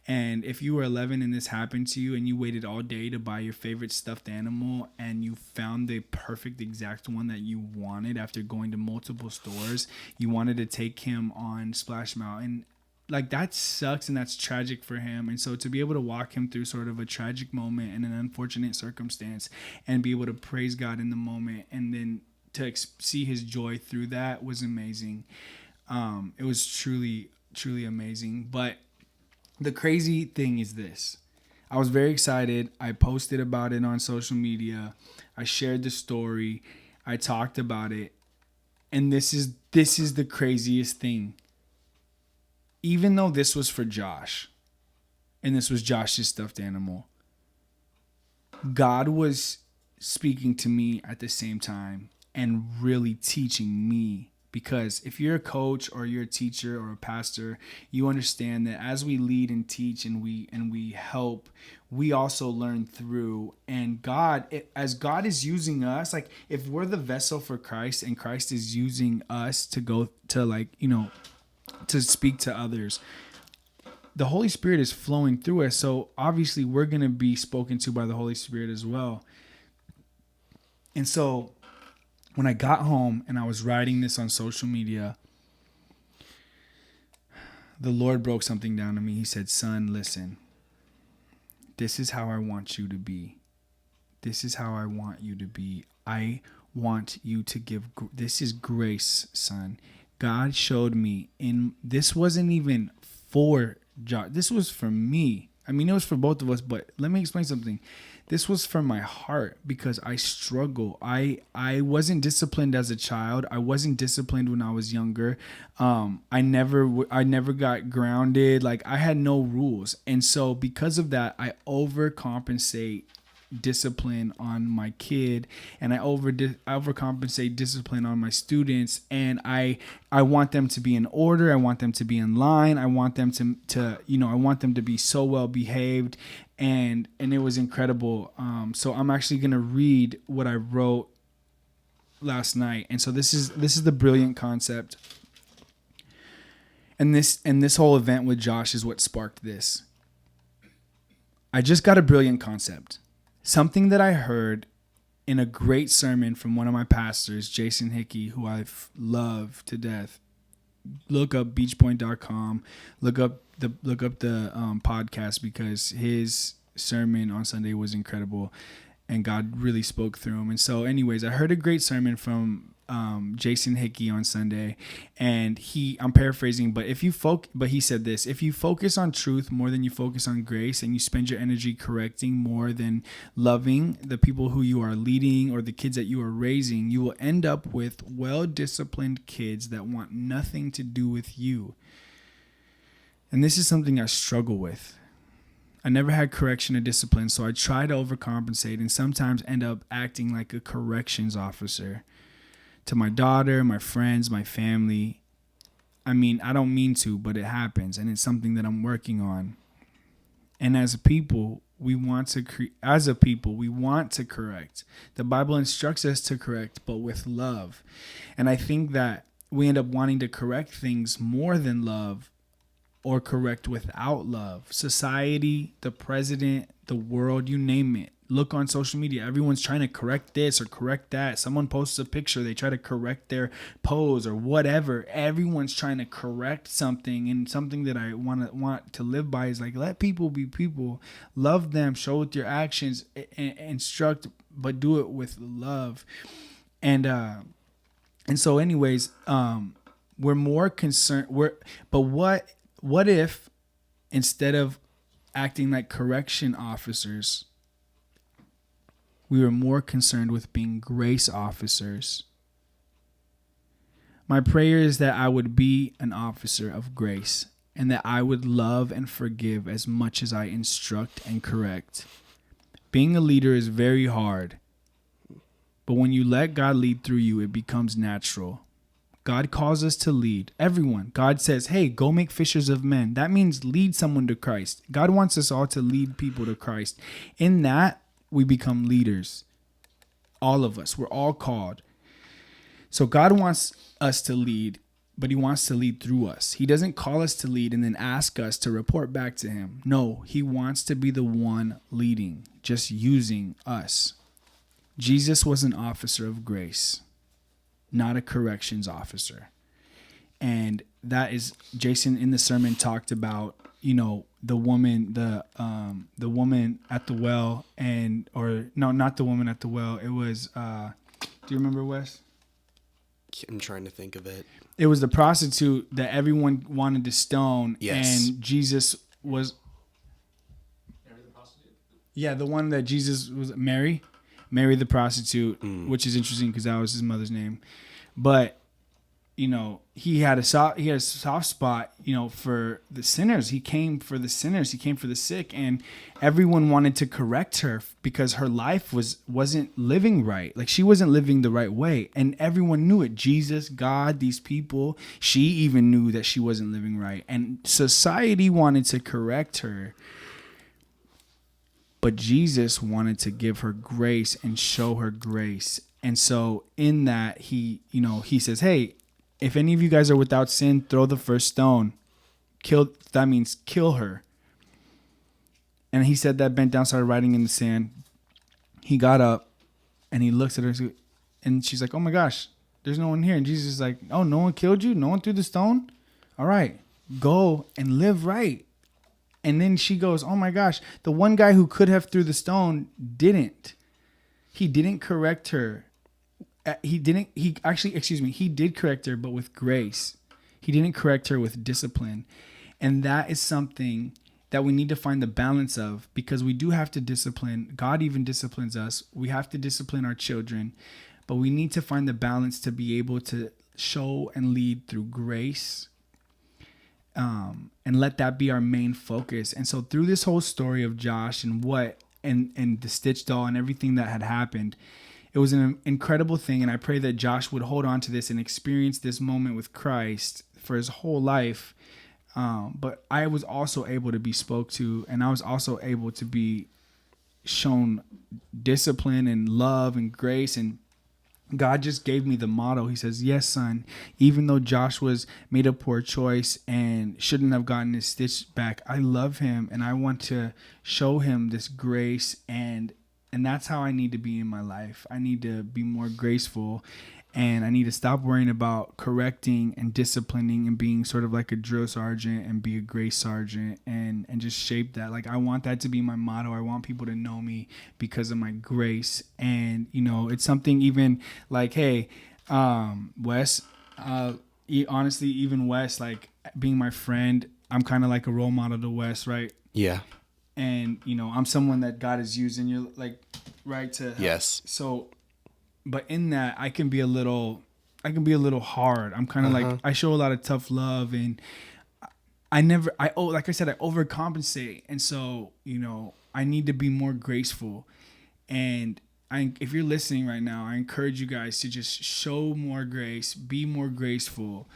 And if you were 11 and this happened to you and you waited all day to buy your favorite stuffed animal and you found the perfect exact one that you wanted after going to multiple stores, you wanted to take him on Splash Mountain, like, that sucks and that's tragic for him. And so to be able to walk him through sort of a tragic moment and an unfortunate circumstance and be able to praise God in the moment and then to see his joy through that was amazing. It was truly, truly amazing. But the crazy thing is this. I was very excited. I posted about it on social media. I shared the story. I talked about it. And this is the craziest thing. Even though this was for Josh, and this was Josh's stuffed animal, God was speaking to me at the same time and really teaching me. Because if you're a coach or you're a teacher or a pastor, you understand that as we lead and teach and we help, we also learn through. And as God is using us, like if we're the vessel for Christ and Christ is using us to go to to speak to others, the Holy Spirit is flowing through us. So obviously we're going to be spoken to by the Holy Spirit as well. And so when I got home and I was writing this on social media, the Lord broke something down to me. He said, son, listen, this is how I want you to be. This is how I want you to be. I want you to give. This is grace, son. God showed me this wasn't even for Josh. This was for me. I mean, it was for both of us, but let me explain something. This was for my heart because I struggle. I wasn't disciplined as a child. I wasn't disciplined when I was younger. I never got grounded. Like, I had no rules. And so because of that, I overcompensate discipline on my kid, and I overcompensate discipline on my students, and I want them to be in order. I want them to be in line. I want them to I want them to be so well behaved, and it was incredible. So I'm actually gonna read what I wrote last night, and so this is the brilliant concept, and this whole event with Josh is what sparked this. I just got a brilliant concept. Something that I heard in a great sermon from one of my pastors, Jason Hickey, who I love to death. Look up beachpoint.com. Look up the podcast, because his sermon on Sunday was incredible and God really spoke through him. And so anyways, I heard a great sermon from Jason Hickey on Sunday, and I'm paraphrasing, but he said this: if you focus on truth more than you focus on grace, and you spend your energy correcting more than loving the people who you are leading or the kids that you are raising, you will end up with well-disciplined kids that want nothing to do with you. And this is something I struggle with. I never had correction or discipline, so I try to overcompensate and sometimes end up acting like a corrections officer to my daughter, my friends, my family. I mean, I don't mean to, but it happens, and it's something that I'm working on. And as a people, we want to correct. The Bible instructs us to correct, but with love. And I think that we end up wanting to correct things more than love, or correct without love. Society, the president, the world, you name it. Look on social media. Everyone's trying to correct this or correct that. Someone posts a picture. They try to correct their pose or whatever. Everyone's trying to correct something. And something that I want to live by is like, let people be people. Love them. Show with your actions. Instruct, but do it with love. And so anyways, we're more concerned. But what if instead of acting like correction officers, we were more concerned with being grace officers? My prayer is that I would be an officer of grace, and that I would love and forgive as much as I instruct and correct. Being a leader is very hard, but when you let God lead through you, it becomes natural. God calls us to lead everyone. God says, hey, go make fishers of men. That means lead someone to Christ. God wants us all to lead people to Christ. In that, we become leaders. All of us. We're all called. So God wants us to lead, but he wants to lead through us. He doesn't call us to lead and then ask us to report back to him. No, he wants to be the one leading, just using us. Jesus was an officer of grace, not a corrections officer. And that is, Jason in the sermon talked about, the woman at the well, not the woman at the well. It was, do you remember, Wes? I'm trying to think of it. It was the prostitute that everyone wanted to stone. Yes. And Jesus was, yeah, the one that Jesus was, Mary the prostitute, which is interesting because that was his mother's name. But he had a soft spot, for the sinners. He came for the sinners. He came for the sick, and everyone wanted to correct her because her life wasn't living right. Like, she wasn't living the right way, and everyone knew it. Jesus, God, these people. She even knew that she wasn't living right, and society wanted to correct her. But Jesus wanted to give her grace and show her grace. And so in that, he says, hey, if any of you guys are without sin, throw the first stone. That means kill her. And he said that, bent down, started writing in the sand. He got up and he looks at her, and she's like, oh my gosh, there's no one here. And Jesus is like, oh, no one killed you? No one threw the stone? All right, go and live right. And then she goes, oh my gosh, the one guy who could have threw the stone didn't. He didn't correct her. He did correct her, but with grace. He didn't correct her with discipline. And that is something that we need to find the balance of, because we do have to discipline. God even disciplines us. We have to discipline our children, but we need to find the balance to be able to show and lead through grace, and let that be our main focus. And so through this whole story of Josh and and the stitch doll and everything that had happened. It was an incredible thing, and I pray that Josh would hold on to this and experience this moment with Christ for his whole life. But I was also able to be spoke to, and I was also able to be shown discipline and love and grace. And God just gave me the motto. He says, yes, son, even though Josh made a poor choice and shouldn't have gotten his stitch back, I love him and I want to show him this grace. And that's how I need to be in my life. I need to be more graceful, and I need to stop worrying about correcting and disciplining and being sort of like a drill sergeant and be a grace sergeant and just shape that. Like, I want that to be my motto. I want people to know me because of my grace. And, you know, it's something even like, hey, Wes, honestly, even Wes, like being my friend, I'm kind of like a role model to Wes, right? Yeah. And, you know, I'm someone that God is using, you like, right, to help. Yes. So, but in that, I can be a little hard. I'm kind of like, I show a lot of tough love, and like I said, I overcompensate. And so, you know, I need to be more graceful. And if you're listening right now, I encourage you guys to just show more grace, be more graceful,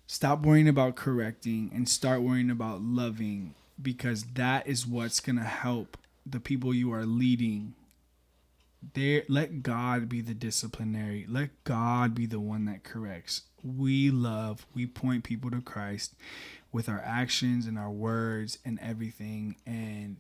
stop worrying about correcting and start worrying about loving, because that is what's going to help the people you are leading. Let God be the disciplinary. Let God be the one that corrects. We point people to Christ with our actions and our words and everything. And,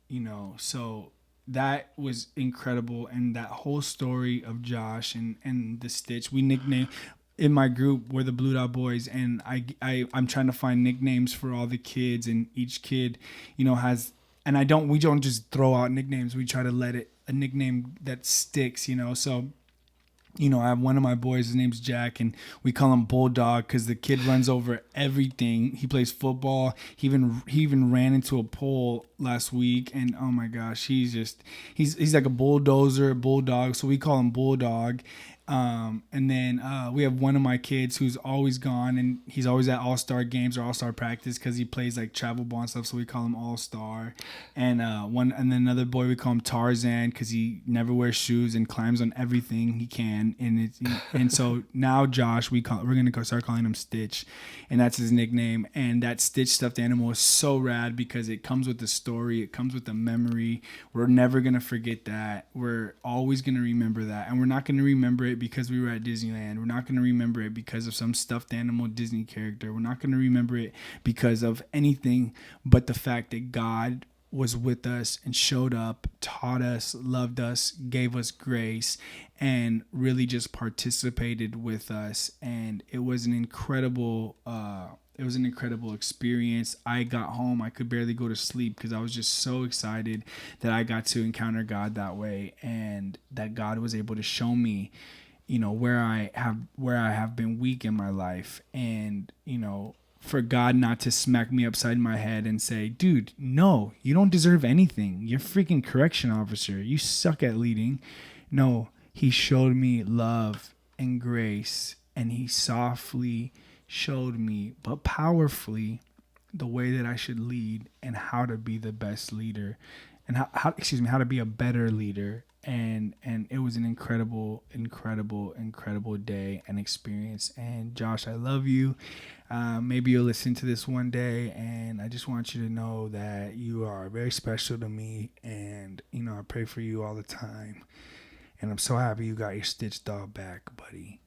you know, so that was incredible. And that whole story of Josh and the stitch, we nicknamed in my group, we're the Blue Dot Boys, and I'm trying to find nicknames for all the kids, and each kid, you know, has, and we don't just throw out nicknames. We try to let it a nickname that sticks, you know. So, you know, I have one of my boys, his name's Jack, and we call him Bulldog because the kid runs over everything. He plays football. He even ran into a pole last week, and oh my gosh, he's like a bulldog. So we call him Bulldog. And then we have one of my kids who's always gone, and he's always at all-star games or all-star practice because he plays like travel ball and stuff, so we call him All-Star. And then another boy, we call him Tarzan because he never wears shoes and climbs on everything he can. And so now Josh, we're gonna start calling him Stitch, and that's his nickname. And that Stitch stuffed animal is so rad because it comes with the story, it comes with the memory. We're never gonna forget that. We're always gonna remember that, and we're not gonna remember it because we were at Disneyland. We're not going to remember it because of some stuffed animal Disney character. We're not going to remember it because of anything but the fact that God was with us and showed up, taught us, loved us, gave us grace, and really just participated with us. And it was an incredible experience. I got home, I could barely go to sleep because I was just so excited that I got to encounter God that way, and that God was able to show me, you know, where I have been weak in my life. And, you know, for God not to smack me upside my head and say, dude, no, you don't deserve anything. You're a freaking correction officer. You suck at leading. No, he showed me love and grace, and he softly showed me, but powerfully, the way that I should lead and how to be the best leader, and how to be a better leader. And it was an incredible day and experience. And Josh, I love you. Maybe you'll listen to this one day, and I just want you to know that you are very special to me. And, you know, I pray for you all the time. And I'm so happy you got your Stitch doll back, buddy.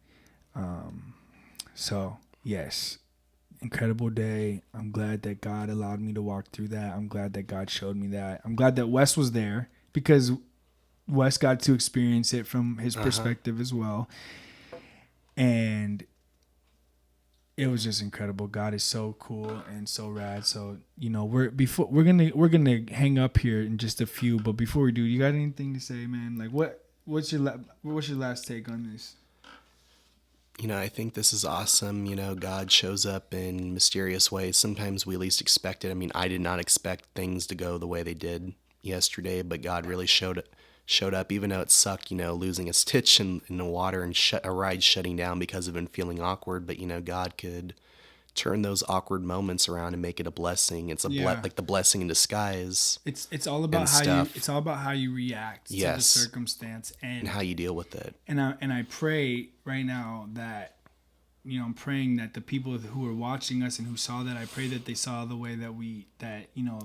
So, yes, incredible day. I'm glad that God allowed me to walk through that. I'm glad that God showed me that. I'm glad that Wes was there because Wes got to experience it from his perspective as well. And it was just incredible. God is so cool and so rad. So, you know, we're gonna hang up here in just a few, but before we do, you got anything to say, man? Like what's your last take on this? You know, I think this is awesome. You know, God shows up in mysterious ways. Sometimes we least expect it. I mean, I did not expect things to go the way they did yesterday, but God really showed up, even though it sucked, you know, losing a stitch in the water and a ride shutting down because of him feeling awkward. But, you know, God could turn those awkward moments around and make it a blessing. It's a Yeah. like the blessing in disguise It's all about and how stuff. it's all about how you react to the Yes. circumstance and how you deal with it. and I pray right now that, you know, I'm praying that the people who are watching us and who saw that, I pray that they saw the way that you know,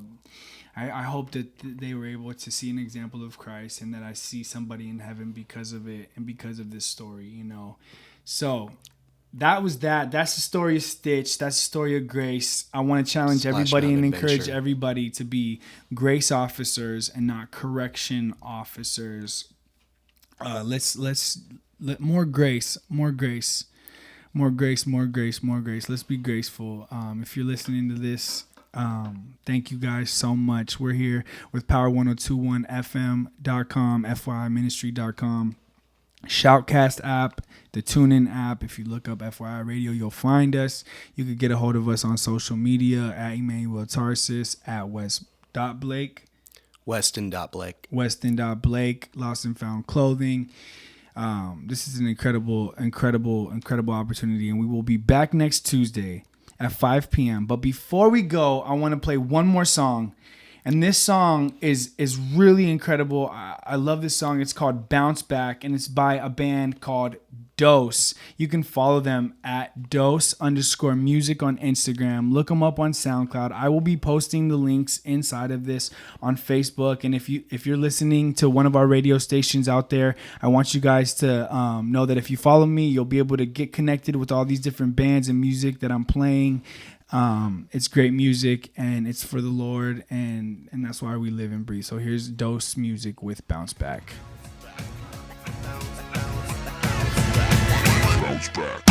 I hope that they were able to see an example of Christ, and that I see somebody in heaven because of it and because of this story, you know. So that's the story of Stitch. That's the story of Grace. I want to challenge Splash everybody and Mountain encourage Adventure. everybody to be grace officers and not correction officers. Let's let more grace. Let's be graceful. If you're listening to this, thank you guys so much. We're here with power1021fm.com, FYIministry.com, Shoutcast app, the TuneIn app. If you look up FYI Radio, you'll find us. You could get a hold of us on social media at Emmanuel Tarsus, at West.Blake, Weston.Blake, Lost and Found Clothing. This is an incredible opportunity, and we will be back next Tuesday at 5 p.m. But before we go, I want to play one more song, and this song is really incredible. I love this song. It's called Bounce Back, and it's by a band called Dose. You can follow them at Dose_music on Instagram. Look them up on SoundCloud. I will be posting the links inside of this on Facebook. And if you're listening to one of our radio stations out there, I want you guys to know that if you follow me, you'll be able to get connected with all these different bands and music that I'm playing. It's great music, and it's for the Lord, and that's why we live and breathe. So here's Dose Music with Bounce Back. Bounce back.